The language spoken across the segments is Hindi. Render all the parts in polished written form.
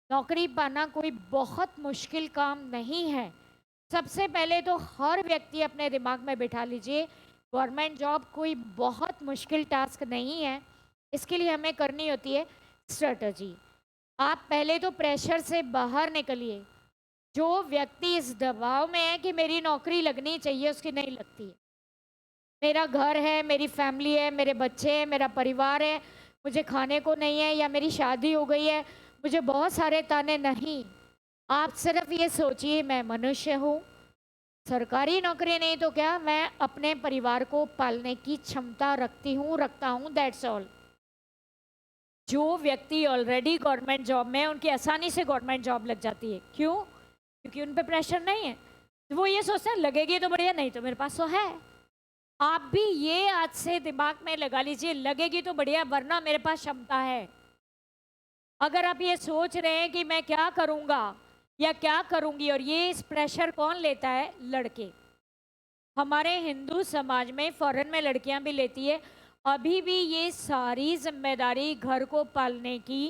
नौकरी पाना कोई बहुत मुश्किल काम नहीं है। सबसे पहले तो हर व्यक्ति अपने दिमाग में बिठा लीजिए, गवर्नमेंट जॉब कोई बहुत मुश्किल टास्क नहीं है। इसके लिए हमें करनी होती है स्ट्रेटजी। आप पहले तो प्रेशर से बाहर निकलिए। जो व्यक्ति इस दबाव में है कि मेरी नौकरी लगनी चाहिए, उसकी नहीं लगती है। मेरा घर है, मेरी फैमिली है, मेरे बच्चे हैं, मेरा परिवार है, मुझे खाने को नहीं है, या मेरी शादी हो गई है, मुझे बहुत सारे ताने। नहीं, आप सिर्फ ये सोचिए, मैं मनुष्य हूँ, सरकारी नौकरी नहीं तो क्या, मैं अपने परिवार को पालने की क्षमता रखती हूँ, रखता हूँ, दैट्स ऑल। जो व्यक्ति ऑलरेडी गवर्नमेंट जॉब में है, उनकी आसानी से गवर्नमेंट जॉब लग जाती है। क्यों? क्योंकि उन पे प्रेशर नहीं है। तो वो ये सोचते हैं लगेगी तो बढ़िया, नहीं तो मेरे पास तो है। आप भी ये आज से दिमाग में लगा लीजिए, लगेगी तो बढ़िया, वरना मेरे पास क्षमता है। अगर आप ये सोच रहे हैं कि मैं क्या करूंगा या क्या करूंगी, और ये इस प्रेशर कौन लेता है? लड़के। हमारे हिंदू समाज में, फॉरेन में लड़कियां भी लेती है। अभी भी ये सारी जिम्मेदारी घर को पालने की,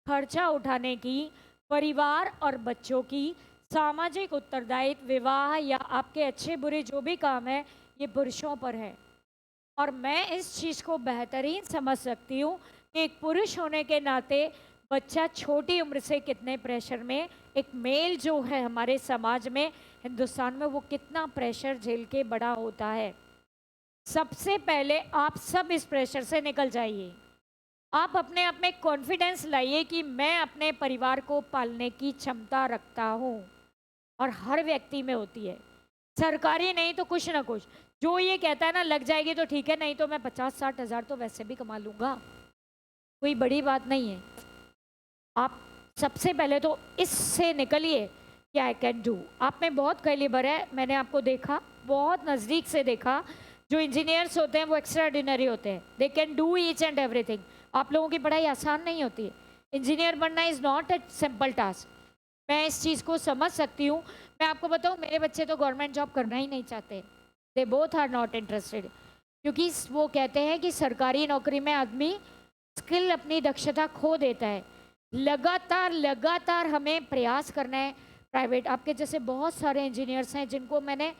खर्चा उठाने की, परिवार और बच्चों की, सामाजिक उत्तरदायित्व, विवाह या आपके अच्छे बुरे जो भी काम है, ये पुरुषों पर है। और मैं इस चीज़ को बेहतरीन समझ सकती हूँ कि एक पुरुष होने के नाते बच्चा छोटी उम्र से कितने प्रेशर में, एक मेल जो है हमारे समाज में, हिंदुस्तान में, वो कितना प्रेशर झेल के बड़ा होता है। सबसे पहले आप सब इस प्रेशर से निकल जाइए। आप अपने आप में कॉन्फिडेंस लाइए कि मैं अपने परिवार को पालने की क्षमता रखता हूँ। और हर व्यक्ति में होती है, सरकारी नहीं तो कुछ ना कुछ। जो ये कहता है ना लग जाएगी तो ठीक है, नहीं तो मैं 50-60 हज़ार तो वैसे भी कमा लूँगा, कोई बड़ी बात नहीं है। आप सबसे पहले तो इससे निकलिए कि आई कैन डू। आप में बहुत कैलिबर है, मैंने आपको देखा, बहुत नज़दीक से देखा। जो इंजीनियर्स होते हैं वो एक्स्ट्रा ऑर्डिनरी होते हैं, they can do each and everything. आप लोगों की पढ़ाई आसान नहीं होती है। इंजीनियर बनना is not a simple task. मैं इस चीज़ को समझ सकती हूँ। मैं आपको बताऊँ, मेरे बच्चे तो गवर्नमेंट जॉब करना ही नहीं चाहते। They both are not interested. क्योंकि वो कहते हैं कि सरकारी नौकरी में आदमी स्किल, अपनी दक्षता खो देता है। लगातार लगातार हमें प्रयास करना है। प्राइवेट, आपके जैसे बहुत सारे इंजीनियर्स हैं जिनको मैंने,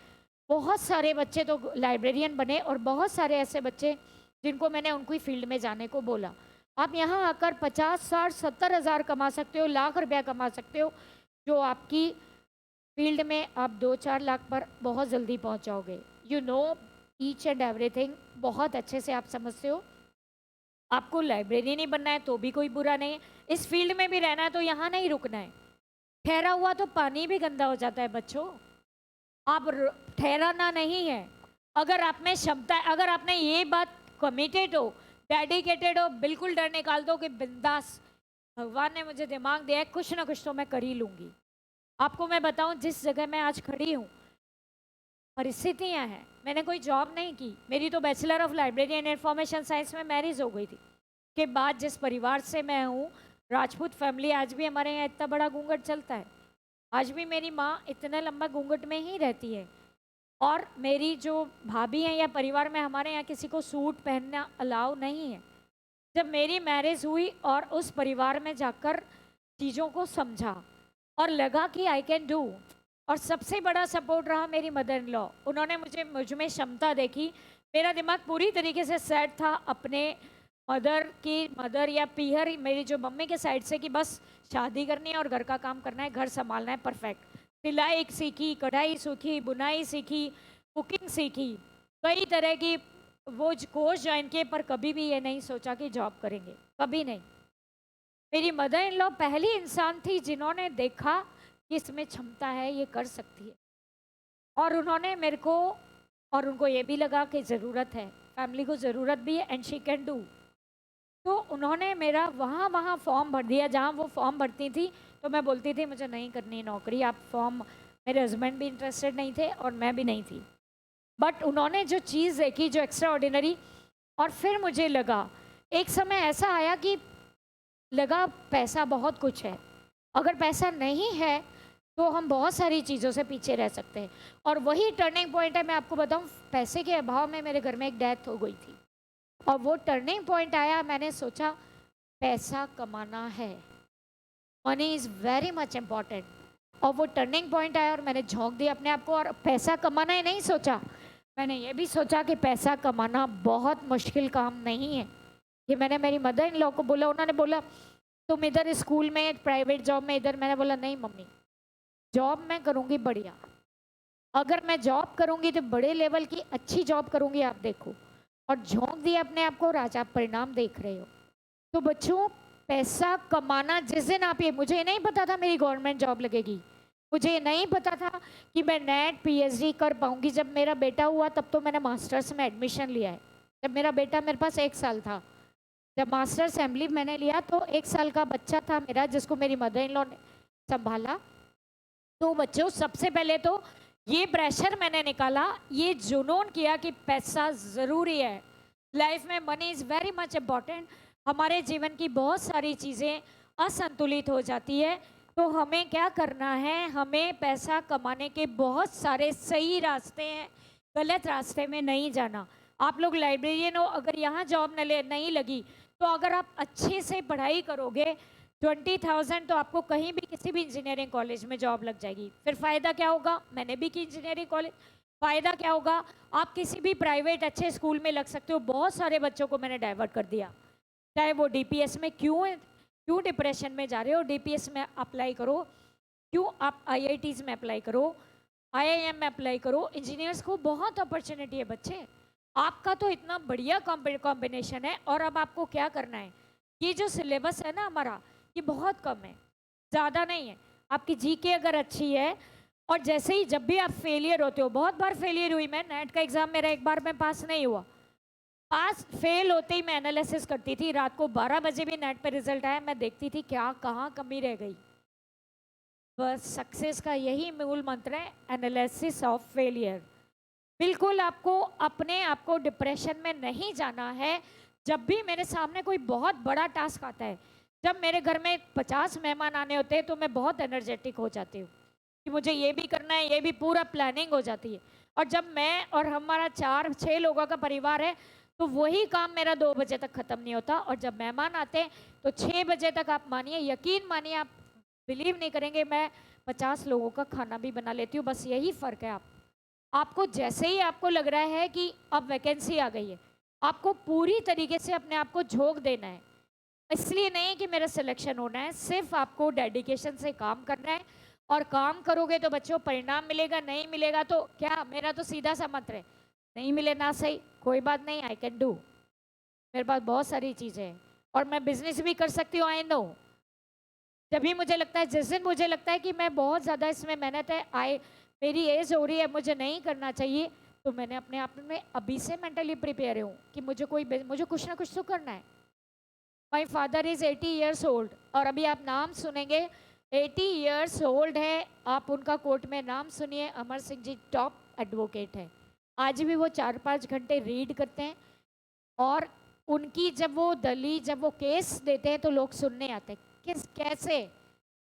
बहुत सारे बच्चे तो लाइब्रेरियन बने, और बहुत सारे ऐसे बच्चे जिनको मैंने उनको ही फील्ड में जाने को बोला। आप यहाँ आकर 50-60-70 हज़ार कमा सकते हो, लाख रुपया कमा सकते हो, जो आपकी फील्ड में आप 2-4 लाख पर बहुत जल्दी पहुँच जाओगे। You know each and everything, बहुत अच्छे से आप समझते हो। आपको लाइब्रेरियन ही बनना है तो भी कोई बुरा नहीं है। इस फील्ड में भी रहना है तो यहाँ नहीं रुकना है। ठहरा हुआ तो पानी भी गंदा हो जाता है बच्चों। आप ठहराना नहीं है। अगर आप में क्षमता है, अगर आपने ये बात कमिटेड हो, डेडिकेटेड हो, बिल्कुल डर निकाल दो कि बिंदास, भगवान ने मुझे दिमाग दिया है, कुछ ना कुछ तो मैं कर ही लूंगी। आपको मैं बताऊं, जिस जगह मैं आज खड़ी हूँ, परिस्थितियां हैं। मैंने कोई जॉब नहीं की, मेरी तो bachelor of library and information science में मैरिज हो गई थी। के बाद जिस परिवार से मैं हूँ, राजपूत फैमिली, आज भी हमारे यहाँ इतना बड़ा घूंघट चलता है। आज भी मेरी माँ इतना लंबा घूंघट में ही रहती है। और मेरी जो भाभी हैं या परिवार में, हमारे यहाँ किसी को सूट पहनना अलाउ नहीं है। जब मेरी मैरिज हुई और उस परिवार में जाकर चीज़ों को समझा और लगा कि आई कैन डू, और सबसे बड़ा सपोर्ट रहा मेरी मदर इन लॉ। उन्होंने मुझ में क्षमता देखी। मेरा दिमाग पूरी तरीके से सेट था अपने मदर या पीहर, मेरी जो मम्मी के साइड से, कि बस शादी करनी है और घर का काम करना है, घर संभालना है, परफेक्ट। सिलाई सीखी, कढ़ाई सीखी, बुनाई सीखी, कुकिंग सीखी, कई तरह की वो कोर्स ज्वाइन किए, पर कभी भी ये नहीं सोचा कि जॉब करेंगे, कभी नहीं। मेरी मदर इन लॉ पहली इंसान थी जिन्होंने देखा कि इसमें क्षमता है, ये कर सकती है। और उन्होंने मेरे को, और उनको ये भी लगा कि ज़रूरत है, फैमिली को ज़रूरत भी है, एंड शी कैन डू। तो उन्होंने मेरा वहाँ वहाँ फॉर्म भर दिया जहाँ वो फॉर्म भरती थी। तो मैं बोलती थी मुझे नहीं करनी नौकरी, आप फॉर्म, मेरे हस्बैंड भी इंटरेस्टेड नहीं थे और मैं भी नहीं थी। बट उन्होंने जो चीज़ देखी, जो एक्स्ट्रा ऑर्डिनरी, और फिर मुझे लगा, एक समय ऐसा आया कि लगा पैसा बहुत कुछ है। अगर पैसा नहीं है तो हम बहुत सारी चीज़ों से पीछे रह सकते हैं। और वही टर्निंग पॉइंट है। मैं आपको बताऊं, पैसे के अभाव में मेरे घर में एक डेथ हो गई थी, और वो टर्निंग पॉइंट आया, मैंने सोचा पैसा कमाना है। Money is very much important. और वो टर्निंग पॉइंट आया और मैंने झोंक दिया अपने आप को, और पैसा कमाना ही नहीं सोचा, मैंने ये भी सोचा कि पैसा कमाना बहुत मुश्किल काम नहीं है। ये मैंने मेरी मदर इन लॉ को बोला, उन्होंने बोला तुम इधर स्कूल में प्राइवेट जॉब में इधर, मैंने बोला नहीं मम्मी, जॉब मैं करूँगी बढ़िया, अगर मैं जॉब करूँगी तो बड़े लेवल की अच्छी जॉब करूँगी, आप देखो। और झोंक दिया अपने आप को और आज आप परिणाम देख रहे हो। तो बच्चों, पैसा कमाना, जिस दिन आप, ये मुझे नहीं पता था मेरी गवर्नमेंट जॉब लगेगी, मुझे नहीं पता था कि मैं नेट पीएचडी कर पाऊंगी। जब मेरा बेटा हुआ तब तो मैंने मास्टर्स में एडमिशन लिया है, जब मेरा बेटा मेरे पास 1 साल था। जब मास्टर असेंबली मैंने लिया तो 1 साल का बच्चा था मेरा, जिसको मेरी मदर इन लॉ ने संभाला। तो बच्चों, सबसे पहले तो ये प्रेशर मैंने निकाला, ये जुनून किया कि पैसा ज़रूरी है लाइफ में, money is very much important. हमारे जीवन की बहुत सारी चीज़ें असंतुलित हो जाती है, तो हमें क्या करना है, हमें पैसा कमाने के बहुत सारे सही रास्ते हैं, गलत रास्ते में नहीं जाना। आप लोग लाइब्रेरियन हो, अगर यहाँ जॉब नहीं लगी, तो अगर आप अच्छे से पढ़ाई करोगे, 20,000 तो आपको कहीं भी किसी भी इंजीनियरिंग कॉलेज में जॉब लग जाएगी। फिर फ़ायदा क्या होगा, मैंने भी की इंजीनियरिंग कॉलेज, फ़ायदा क्या होगा, आप किसी भी प्राइवेट अच्छे स्कूल में लग सकते हो। बहुत सारे बच्चों को मैंने डाइवर्ट कर दिया, चाहे वो डीपीएस में, क्यों डिप्रेशन में जा रहे हो, डीपीएस में अप्लाई करो, क्यों आप आईआईटीज़ में अप्लाई करो, आईआईएम में अप्लाई करो। इंजीनियर्स को बहुत अपॉर्चुनिटी है बच्चे, आपका तो इतना बढ़िया कॉम्बिनेशन है। और अब आपको क्या करना है, ये जो सिलेबस है ना हमारा, ये बहुत कम है, ज़्यादा नहीं है। आपकी जीके अगर अच्छी है, और जैसे ही जब भी आप फेलियर होते हो, बहुत बार फेलियर हुई मैं, नेट का एग्ज़ाम मेरा एक बार में पास नहीं हुआ, पास फेल होते ही मैं एनालिसिस करती थी, रात को 12 बजे भी नेट पे रिजल्ट आया, मैं देखती थी क्या कहाँ कमी रह गई। बस सक्सेस का यही मूल मंत्र है, एनालिसिस ऑफ फेलियर। बिल्कुल आपको अपने आप को डिप्रेशन में नहीं जाना है। जब भी मेरे सामने कोई बहुत बड़ा टास्क आता है, जब मेरे घर में 50 मेहमान आने होते हैं, तो मैं बहुत एनर्जेटिक हो जाती हूँ कि मुझे ये भी करना है, ये भी पूरा प्लानिंग हो जाती है। और जब मैं और हमारा 4-6 लोगों का परिवार है, तो वही काम मेरा 2 बजे तक ख़त्म नहीं होता। और जब मेहमान आते हैं तो 6 बजे तक, आप मानिए, यकीन मानिए, आप बिलीव नहीं करेंगे, मैं 50 लोगों का खाना भी बना लेती हूँ। बस यही फ़र्क है। आपको जैसे ही आपको लग रहा है कि अब वैकेंसी आ गई है, आपको पूरी तरीके से अपने आप को झोंक देना है। इसलिए नहीं कि मेरा सिलेक्शन होना है, सिर्फ आपको डेडिकेशन से काम करना है। और काम करोगे तो बच्चों परिणाम मिलेगा, नहीं मिलेगा तो क्या, मेरा तो सीधा सा मंत्र है, नहीं मिले ना सही, कोई बात नहीं, आई कैन डू, मेरे पास बहुत सारी चीज़ें हैं और मैं बिजनेस भी कर सकती हूँ, आई नो। जब भी मुझे लगता है, जिस दिन मुझे लगता है कि मैं बहुत ज़्यादा इसमें मेहनत है, मेरी एज हो रही है, मुझे नहीं करना चाहिए, तो मैंने अपने आप में अभी से मेंटली प्रिपेयर हूँ कि मुझे कुछ ना कुछ तो करना है। My father is 80 years old, और अभी आप नाम सुनेंगे, 80 ईयर्स ओल्ड है, आप उनका कोर्ट में नाम सुनिए, अमर सिंह जी टॉप एडवोकेट है। आज भी वो 4-5 घंटे रीड करते हैं, और उनकी जब वो केस देते हैं तो लोग सुनने आते हैं। कैसे?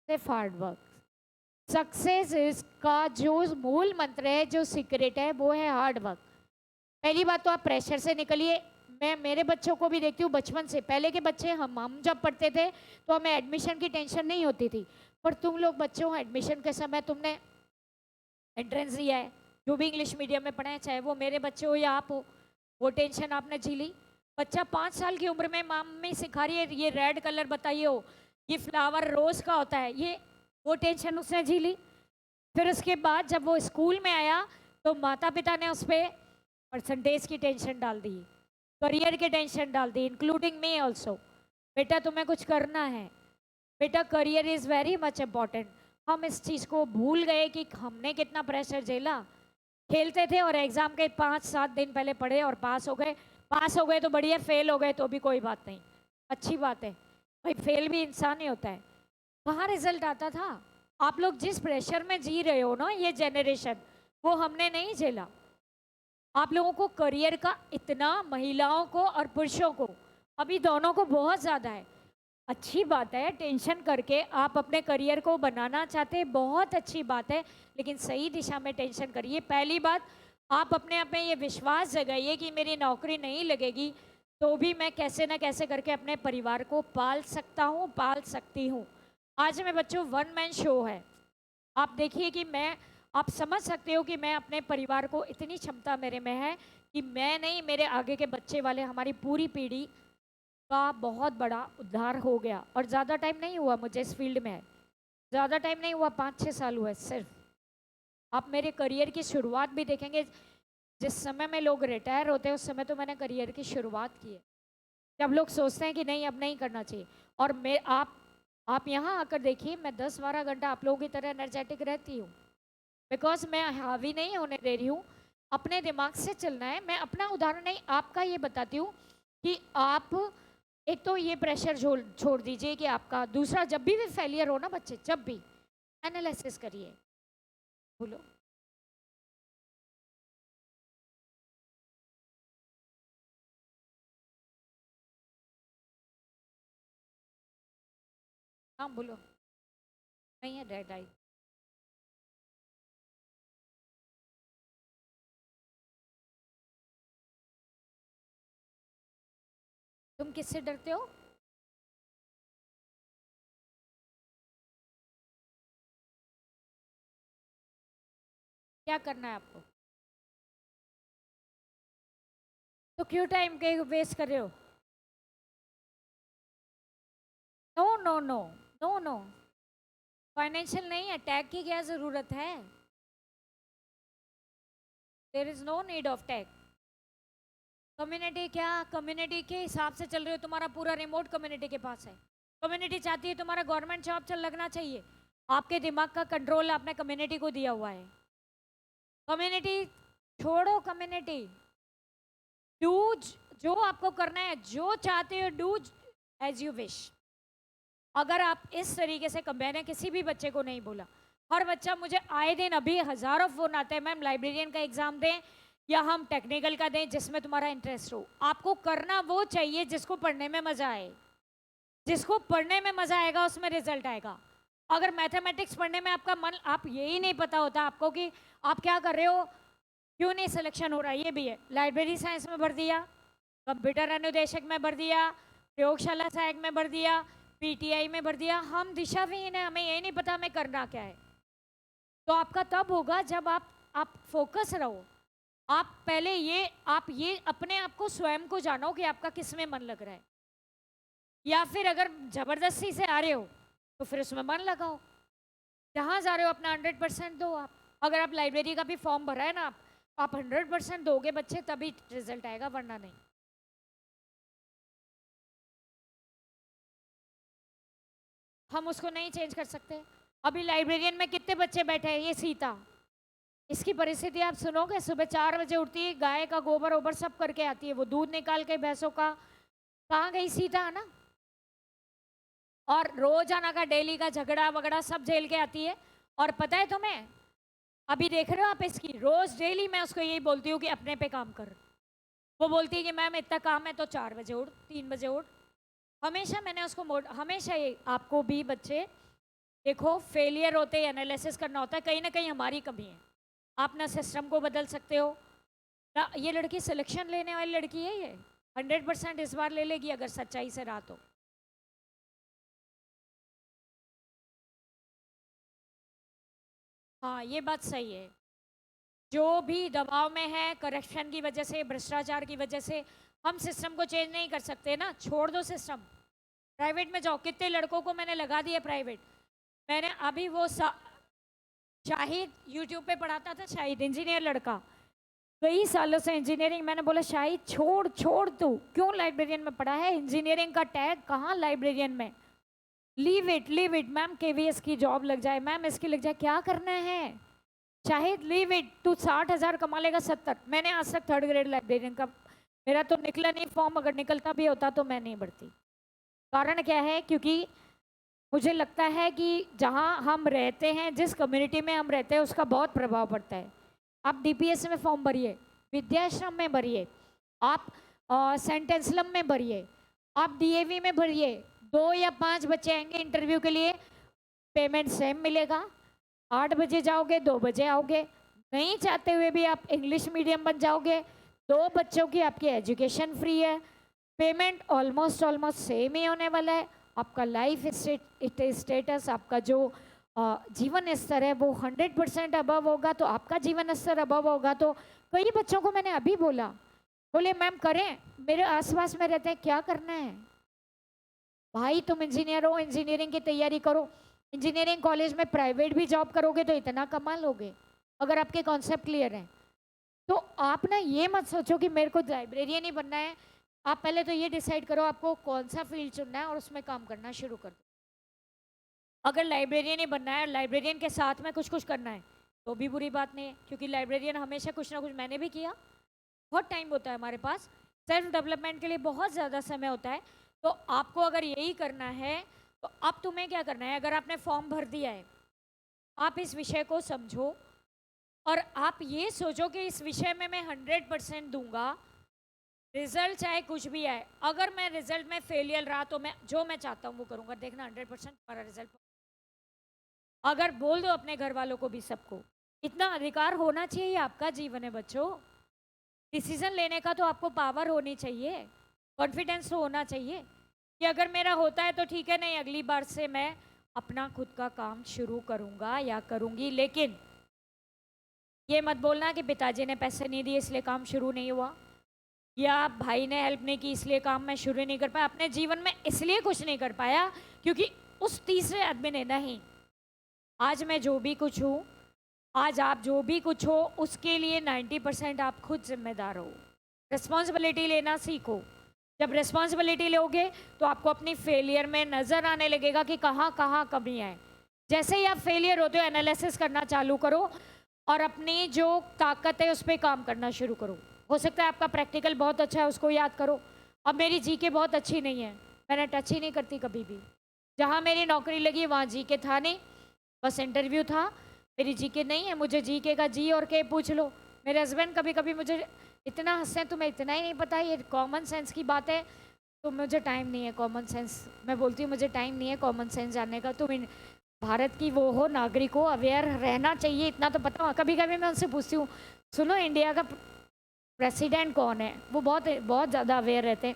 सिर्फ हार्ड वर्क। सक्सेस इसका जो मूल मंत्र है, जो सीक्रेट है, वो है हार्ड वर्क। पहली बात तो आप प्रेशर से निकलिए। मैं मेरे बच्चों को भी देखती हूँ, बचपन से, पहले के बच्चे, हम जब पढ़ते थे तो हमें एडमिशन की टेंशन नहीं होती थी, पर तुम लोग बच्चों, एडमिशन के समय तुमने एंट्रेंस दिया है, जो भी इंग्लिश मीडियम में पढ़े हैं, चाहे वो मेरे बच्चे हो या आप हो, वो टेंशन आपने झीली। बच्चा 5 साल की उम्र में मम्मी सिखा रही है, ये रेड कलर बताइए हो, ये फ्लावर रोज़ का होता है, ये वो टेंशन उसने झीली। फिर उसके बाद जब वो स्कूल में आया, तो माता पिता ने उस पर परसेंटेज की टेंशन डाल दी, करियर की टेंशन डाल दी, इंक्लूडिंग मी ऑल्सो। बेटा तुम्हें कुछ करना है, बेटा career is very much important. हम इस चीज़ को भूल गए कि हमने कितना प्रेशर झेला। खेलते थे और एग्ज़ाम के 5-7 दिन पहले पढ़े और पास हो गए तो बढ़िया, फेल हो गए तो भी कोई बात नहीं, अच्छी बात है भाई, फेल भी इंसान ही होता है। कहाँ रिजल्ट आता था? आप लोग जिस प्रेशर में जी रहे हो ना, ये जनरेशन, वो हमने नहीं झेला। आप लोगों को करियर का इतना, महिलाओं को और पुरुषों को, अभी दोनों को बहुत ज़्यादा है। अच्छी बात है, टेंशन करके आप अपने करियर को बनाना चाहते हैं, बहुत अच्छी बात है, लेकिन सही दिशा में टेंशन करिए। पहली बात, आप अपने आप में ये विश्वास जगाइए कि मेरी नौकरी नहीं लगेगी तो भी मैं कैसे ना कैसे करके अपने परिवार को पाल सकता हूँ, पाल सकती हूँ। आज में बच्चों वन मैन शो है। आप देखिए कि मैं, आप समझ सकते हो कि मैं अपने परिवार को, इतनी क्षमता मेरे में है कि मैं नहीं, मेरे आगे के बच्चे वाले, हमारी पूरी पीढ़ी का बहुत बड़ा उद्धार हो गया। और ज़्यादा टाइम नहीं हुआ मुझे इस फील्ड में, ज़्यादा टाइम नहीं हुआ, 5-6 साल हुआ है सिर्फ। आप मेरे करियर की शुरुआत भी देखेंगे, जिस समय में लोग रिटायर होते हैं उस समय तो मैंने करियर की शुरुआत की है, जब लोग सोचते हैं कि नहीं अब नहीं करना चाहिए। और मैं, आप यहाँ आकर देखिए, मैं 10-12 घंटा आप लोगों की तरह एनर्जेटिक रहती हूँ, बिकॉज मैं हावी नहीं होने दे रही हूँ, अपने दिमाग से चलना है। मैं अपना उदाहरण नहीं, आपका ये बताती हूँ कि आप एक तो ये प्रेशर छोड़ दीजिए कि आपका, दूसरा जब भी फेलियर हो ना बच्चे, जब भी एनालिसिस करिए। बोलो। हाँ बोलो। नहीं है डेड आई। तुम किससे डरते हो? क्या करना है आपको? तो क्यों टाइम के वेस्ट कर रहे हो? No no no, no no, financial नहीं है, टैग की क्या ज़रूरत है? There is no need of tag. Community क्या, कम्युनिटी के हिसाब से चल रहे हो, तुम्हारा पूरा रिमोट कम्युनिटी के पास है। कम्युनिटी चाहती है तुम्हारा गवर्नमेंट जॉब चल लगना चाहिए, आपके दिमाग का कंट्रोल आपने कम्युनिटी को दिया हुआ है। कम्युनिटी छोड़ो, कम्युनिटी डू जो आपको करना है, जो चाहते हो डू एज यू विश। अगर आप इस तरीके से, मैंने किसी भी बच्चे को नहीं बोला, हर बच्चा मुझे आए दिन, अभी हज़ारों फ़ोन आते हैं, मैम लाइब्रेरियन का एग्ज़ाम दें या हम टेक्निकल का दें, जिसमें तुम्हारा इंटरेस्ट हो। आपको करना वो चाहिए जिसको पढ़ने में मज़ा आए, जिसको पढ़ने में मज़ा आएगा उसमें रिजल्ट आएगा। अगर मैथमेटिक्स पढ़ने में आपका मन, आप यही नहीं पता होता आपको कि आप क्या कर रहे हो, क्यों नहीं सिलेक्शन हो रहा, ये भी है। लाइब्रेरी साइंस में भर दिया, कंप्यूटर अनुदेशक में भर दिया, प्रयोगशाला सहायक में भर दिया, पीटीआई में भर दिया, हम दिशाविहीन है, हमें यही नहीं पता हमें करना क्या है। तो आपका तब होगा जब आप फोकस रहो। आप पहले ये, आप ये अपने आप को, स्वयं को जानो कि आपका किस में मन लग रहा है। या फिर अगर जबरदस्ती से आ रहे हो तो फिर उसमें मन लगाओ, जहाँ जा रहे हो अपना 100% दो। आप अगर आप लाइब्रेरी का भी फॉर्म भरा है ना, आप 100% दोगे बच्चे, तभी रिजल्ट आएगा, वरना नहीं। हम उसको नहीं चेंज कर सकते। अभी लाइब्रेरियन में कितने बच्चे बैठे हैं, ये सीता, इसकी परिस्थिति आप सुनोगे, सुबह 4 बजे उठती है, गाय का गोबर ओबर सब करके आती है, वो दूध निकाल के भैंसों का, कहाँ गई सीता, है ना। और रोजाना का डेली का झगड़ा वगड़ा सब झेल के आती है। और पता है तुम्हें, अभी देख रहे हो आप इसकी, रोज डेली मैं उसको यही बोलती हूँ कि अपने पे काम कर। वो बोलती है कि मैम इतना काम है तो 4 बजे उठ, 3 बजे उठ। हमेशा मैंने उसको हमेशा ये, आपको भी बच्चे देखो, फेलियर होते हैं, एनालिसिस करना होता है, कहीं ना कहीं हमारी कमी है। आप ना सिस्टम को बदल सकते हो ना। ये लड़की सिलेक्शन लेने वाली लड़की है, ये 100% इस बार ले लेगी अगर सच्चाई से रहा तो। हाँ ये बात सही है। जो भी दबाव में है, करप्शन की वजह से, भ्रष्टाचार की वजह से, हम सिस्टम को चेंज नहीं कर सकते ना, छोड़ दो सिस्टम, प्राइवेट में जाओ। कितने लड़कों को मैंने लगा दिया प्राइवेट। मैंने अभी वो शाहिद यूट्यूब पे पढ़ाता था, शाहिद इंजीनियर लड़का, कई सालों से इंजीनियरिंग, मैंने बोला शाहिद छोड़ छोड़, तू क्यों लाइब्रेरियन में पढ़ा है, इंजीनियरिंग का टैग कहाँ लाइब्रेरियन में, leave it leave it. Ma'am KVS की जॉब लग जाए, मैम इसकी लग जाए, क्या करना है शाहिद, लीव इट, तू 60,000 कमा लेगा, 70। मैंने आज तक 3rd ग्रेड लाइब्रेरियन का, मेरा तो निकला नहीं फॉर्म, अगर निकलता भी होता तो मैं नहीं भरती। कारण क्या है, क्योंकि मुझे लगता है कि जहाँ हम रहते हैं, जिस कम्युनिटी में हम रहते हैं, उसका बहुत प्रभाव पड़ता है। आप डीपीएस में फॉर्म भरिए, विद्याश्रम में भरिए, आप सेंट एंसलम में भरिए, आप डीएवी में भरिए, 2 या 5 बच्चे आएंगे इंटरव्यू के लिए, पेमेंट सेम मिलेगा। 8 बजे जाओगे, 2 बजे आओगे, नहीं चाहते हुए भी आप इंग्लिश मीडियम बन जाओगे, 2 बच्चों की आपकी एजुकेशन फ्री है, पेमेंट ऑलमोस्ट ऑलमोस्ट सेम ही होने वाला है। आपका लाइफ स्टेटस, आपका जो जीवन स्तर है वो 100% अबव होगा, तो आपका जीवन स्तर अबव होगा। तो कई बच्चों को मैंने अभी बोला, बोले मैम करें, मेरे आसपास में रहते हैं, क्या करना है भाई, तुम इंजीनियर हो, इंजीनियरिंग की तैयारी करो, इंजीनियरिंग कॉलेज में प्राइवेट भी जॉब करोगे तो इतना कमा लोगे अगर आपके कॉन्सेप्ट क्लियर हैं। तो आप ना ये मत सोचो कि मेरे को लाइब्रेरियन ही बनना है। आप पहले तो ये डिसाइड करो आपको कौन सा फील्ड चुनना है और उसमें काम करना शुरू कर दो। अगर लाइब्रेरियन ही बनना है, लाइब्रेरियन के साथ में कुछ कुछ करना है, तो भी बुरी बात नहीं है, क्योंकि लाइब्रेरियन हमेशा कुछ ना कुछ, मैंने भी किया, बहुत टाइम होता है हमारे पास, सेल्फ डेवलपमेंट के लिए बहुत ज़्यादा समय होता है। तो आपको अगर यही करना है तो अब तुम्हें क्या करना है, अगर आपने फॉर्म भर दिया है, आप इस विषय को समझो और आप ये सोचो कि इस विषय में मैं 100% दूंगा, रिजल्ट चाहे कुछ भी आए। अगर मैं रिजल्ट में फेलियर रहा तो मैं जो मैं चाहता हूँ वो करूँगा, देखना 100% हमारा रिजल्ट। अगर बोल दो अपने घर वालों को भी, सबको, इतना अधिकार होना चाहिए, आपका जीवन है बच्चों। डिसीजन लेने का तो आपको पावर होनी चाहिए, कॉन्फिडेंस तो होना चाहिए कि अगर मेरा होता है तो ठीक है, नहीं अगली बार से मैं अपना खुद का काम शुरू करूँगा या करूँगी। लेकिन ये मत बोलना कि पिताजी ने पैसे नहीं दिए इसलिए काम शुरू नहीं हुआ, या भाई ने हेल्प नहीं की इसलिए काम मैं शुरू नहीं कर पाया। अपने जीवन में इसलिए कुछ नहीं कर पाया क्योंकि उस तीसरे आदमी ने नहीं। आज मैं जो भी कुछ हूँ, आज आप जो भी कुछ हो, उसके लिए 90% आप खुद जिम्मेदार हो। रिस्पॉन्सिबिलिटी लेना सीखो। जब रिस्पॉन्सिबिलिटी लोगे तो आपको अपनी फेलियर में नज़र आने लगेगा कि कहाँ कहाँ कमियाँ हैं। जैसे ही आप फेलियर होते हो, एनालिसिस करना चालू करो और अपनी जो ताकत है उस पर काम करना शुरू करो। हो सकता है आपका प्रैक्टिकल बहुत अच्छा है, उसको याद करो। अब मेरी जीके बहुत अच्छी नहीं है, मैंने टच ही नहीं करती कभी भी। जहाँ मेरी नौकरी लगी वहाँ जीके था नहीं, बस इंटरव्यू था। मेरी जीके नहीं है, मुझे जीके का जी और के पूछ लो। मेरे हस्बैंड कभी कभी मुझे इतना हंसते हैं, तुम्हें इतना ही नहीं पता, ये कॉमन सेंस की बात है। तो मुझे टाइम नहीं है कॉमन सेंस, मैं बोलती हूँ मुझे टाइम नहीं है कॉमन सेंस जानने का। तुम भारत की वो हो, नागरिक हो, अवेयर रहना चाहिए, इतना तो पता हो। कभी कभी मैं उनसे पूछती हूँ, सुनो इंडिया का प्रेसिडेंट कौन है, वो बहुत बहुत ज़्यादा अवेयर रहते हैं।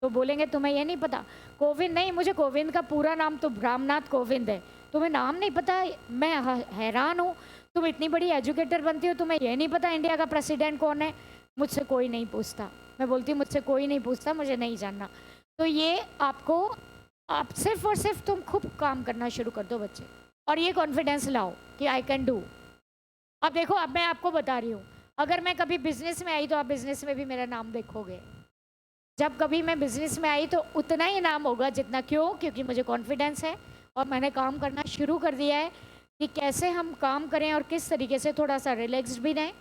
तो बोलेंगे तुम्हें ये नहीं पता, कोविंद नहीं, मुझे कोविंद का पूरा नाम तो रामनाथ कोविंद है, तुम्हें नाम नहीं पता। मैं हैरान हूँ, तुम इतनी बड़ी एजुकेटर बनती हो, तुम्हें ये नहीं पता इंडिया का प्रेसिडेंट कौन है। मुझसे कोई नहीं पूछता, मैं बोलती हूँ मुझसे कोई नहीं पूछता, मुझे नहीं जानना। तो ये आपको, आप सिर्फ और सिर्फ तुम खूब काम करना शुरू कर दो बच्चे, और ये कॉन्फिडेंस लाओ कि आई कैन डू। अब देखो, अब मैं आपको बता रही हूँ, अगर मैं कभी बिजनेस में आई तो आप बिजनेस में भी मेरा नाम देखोगे। जब कभी मैं बिजनेस में आई तो उतना ही नाम होगा जितना, क्यों? क्योंकि मुझे कॉन्फिडेंस है और मैंने काम करना शुरू कर दिया है कि कैसे हम काम करें और किस तरीके से थोड़ा सा रिलैक्स्ड भी रहें।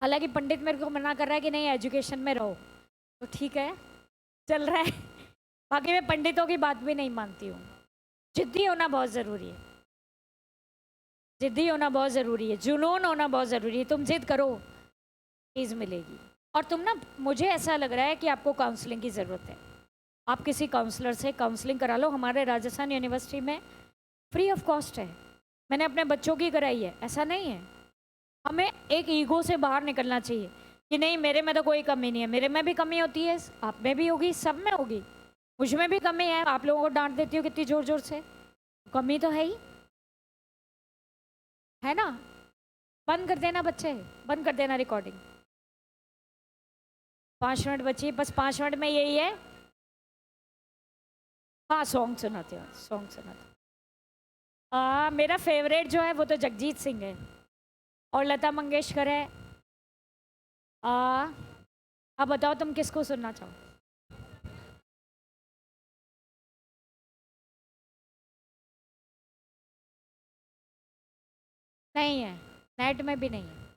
हालांकि पंडित मेरे को मना कर रहा है कि नहीं एजुकेशन में रहो, तो ठीक है, चल रहा है। बाकी मैं पंडितों की बात भी नहीं मानती हूँ। जिद्दी होना बहुत ज़रूरी है, जिद्दी होना बहुत ज़रूरी है, जुनून होना बहुत ज़रूरी है। तुम जिद करो, चीज़ मिलेगी। और तुम ना, मुझे ऐसा लग रहा है कि आपको काउंसलिंग की ज़रूरत है। आप किसी काउंसलर से काउंसलिंग करा लो, हमारे राजस्थान यूनिवर्सिटी में फ्री ऑफ कॉस्ट है। मैंने अपने बच्चों की कराई है, ऐसा नहीं है। हमें एक ईगो से बाहर निकलना चाहिए कि नहीं मेरे में तो कोई कमी नहीं है। मेरे में भी कमी होती है, आप में भी होगी, सब में होगी। मुझ में भी कमी है, आप लोगों को डांट देती हो कितनी ज़ोर ज़ोर से, कमी तो है ही, है ना। बंद कर देना बच्चे, बंद कर देना रिकॉर्डिंग। 5 मिनट बची, बस 5 मिनट में यही है। हाँ, सॉन्ग सुनाते हो, सॉन्ग सुनाते। मेरा फेवरेट जो है वो तो जगजीत सिंह है और लता मंगेशकर है। अब बताओ तुम किसको सुनना चाहो। नहीं है, नेट में भी नहीं है,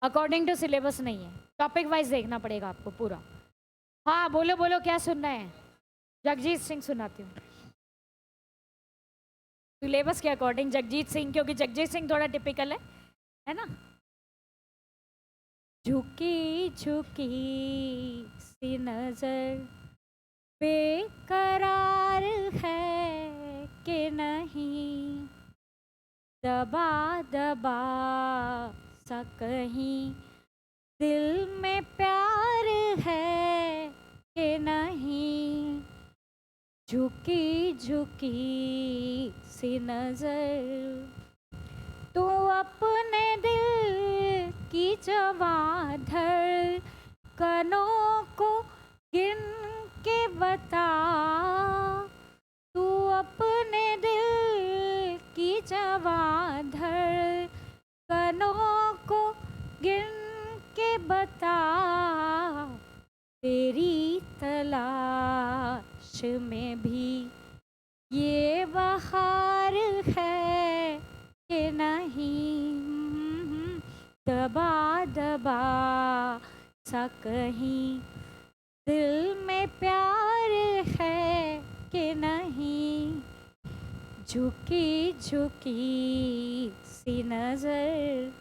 अकॉर्डिंग टू सिलेबस नहीं है, टॉपिक वाइज देखना पड़ेगा आपको पूरा। हाँ बोलो बोलो, क्या सुनना है? जगजीत सिंह सुनाती हूँ, सिलेबस के अकॉर्डिंग जगजीत सिंह, क्योंकि जगजीत सिंह थोड़ा टिपिकल है ना। झुकी झुकी सी नजर बेकरार है कि नहीं, दबा दबा सा कहीं दिल में प्यार है कि नहीं, झुकी झुकी सी नजर, तू अपने दिल की जवां धड़कनों को गिन के बता, तू अपने दिल की जवां धड़कनों को गिन के बता, तेरी तलाश में भी ये बहार है कि नहीं, दबा दबा सा कहीं दिल में प्यार है कि नहीं, झुकी झुकी सी नजर।